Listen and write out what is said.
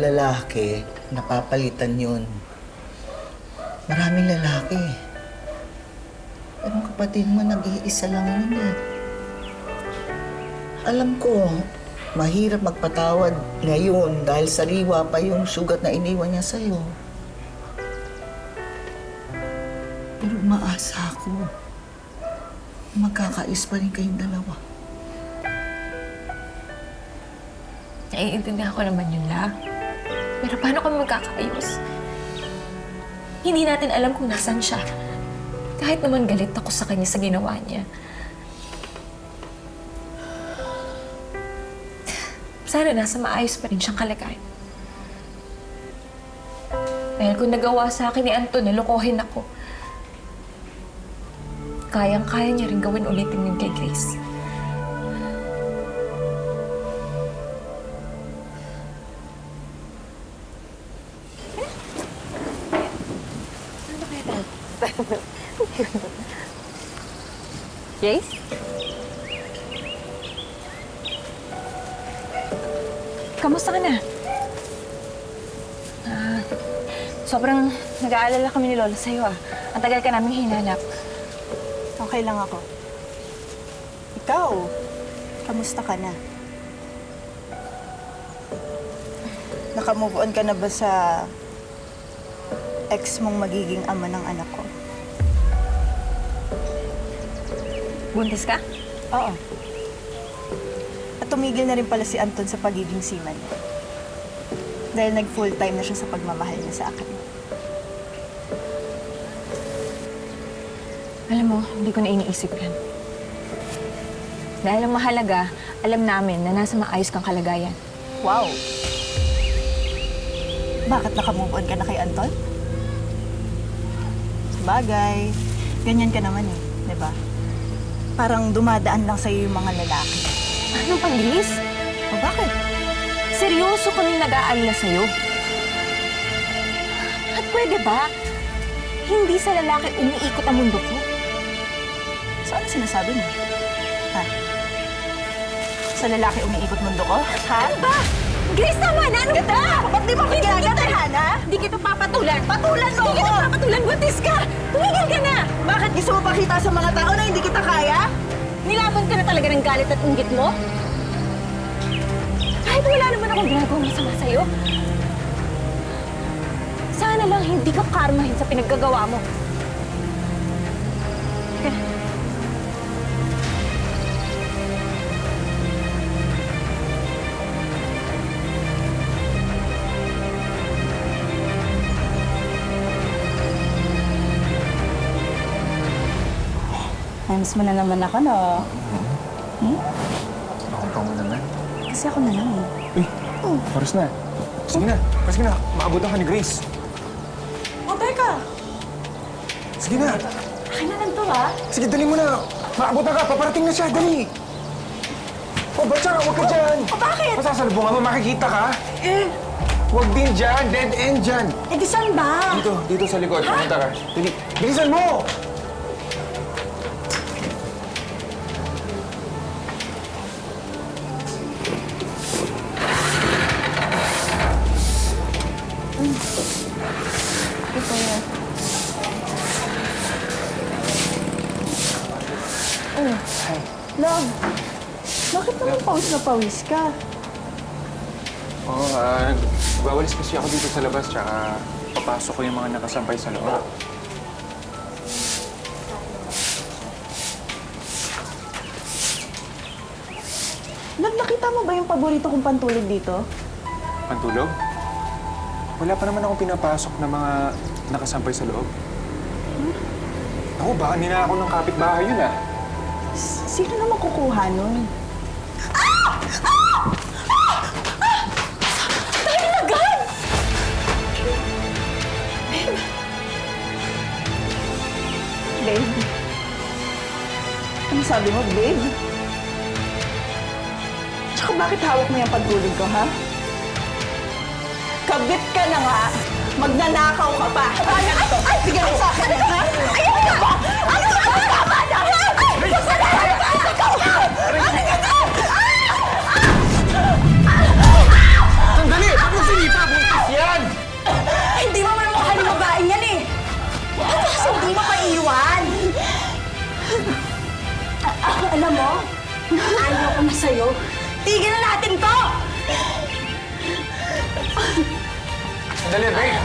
lalaki, napapalitan yun. Maraming lalaki. Pero ang kapatid mo, nag-iisa lang yun eh. Alam ko, mahirap magpatawad ngayon dahil sariwa pa yung sugat na iniwan niya sa'yo. Pero umaasa ako. Magkakais pa rin kayong dalawa. Naiintindihan ko naman yun, La. Pero paano kami magkakaayos? Hindi natin alam kung nasan siya. Kahit naman galit ako sa kanya sa ginawa niya. Sana nasa maayos pa rin siyang kalagayan. Dahil kung nagawa sa akin ni Anton na lokohin ako, kayang-kaya niya rin gawin ulitin yun kay Grace. Grace? Kamusta ka na? Sobrang nag-aalala kami ni Lola sa'yo Ang tagal ka namin hinanap. Okay lang ako. Ikaw, kamusta ka na? Naka-move on ka na ba sa ex mong magiging ama ng anak ko? Buntis ka? Oo. At tumigil na rin pala si Anton sa pagiging seaman niya. Dahil nag-full-time na siya sa pagmamahal niya sa akin. Alam mo, hindi ko na iniisip yan. Dahil ang mahalaga, alam namin na nasa maayos kang kalagayan. Wow! Bakit naka-move on ka na kay Anton? Sabagay, ganyan ka naman di ba? Parang dumadaan lang sa'yo yung mga lalaki. Ano pang, Grace? O bakit? Seryoso kami nag-aalala sa'yo. At pwede ba? Hindi sa lalaki umiikot ang mundo ko. So ano sinasabi mo? Ha? Sa lalaki umiikot mundo ko? Ha? Ano ba? Grace, tama na! Ano ba? Ba't di mo ko ginagatahan, ha? Hindi kita papatulan! Patulan mo Hindi ko! kita papatulan! Buntis ka! Tumigil ka na! Bakit gusto mo pakita sa mga tao na hindi kita kaya? Nilaban ka na talaga ng galit at inggit mo? Kahit wala naman akong ginagawang masama sa'yo. Sana lang hindi ka karmahin sa pinaggagawa mo. Teka na. Times mo na naman ako, no? Ako pa mo naman. Kasi ako na lang, Uy, oras na. Sige na, sige na. Maabutan ka ni Grace. Oh, teka! Sige na. Akin na lang to, ha? Sige, dali mo na. Maabutan ka, paparating na siya. Dali. Oh, ba't siya? Huwag ka dyan. Oh, bakit? Masasalubungan mo, makikita ka. Huwag din dyan. Dead end dyan. Eh, di saan ba? Dito sa likod. Pumunta ka. Dali. Bilisan mo! Love, bakit naman pawis na pawis ka? Oo, nagwawalis kasi ako dito sa labas, tsaka papasok ko yung mga nakasampay sa loob. Love, nakita mo ba yung paborito kong pantulog dito? Pantulog? Wala pa naman akong pinapasok na mga nakasampay sa loob. Ako, baka ninakaw ng kapitbahay yun Sino naman kukuha nun? Dahil agad! Babe? Ano sabi mo, babe? Tsaka bakit hawak mo yung pantulog ko, ha? Kabit ka na nga! Magnanakaw ka pa! Ay, bigyan mo sa akin, ha? Ayaw ka ba? Ano ba? Tama na! Ay! Sandali! Ba't mo sinipa? Alam mo, ayaw ko na sa'yo. Tigil na natin to! Sandali, babe!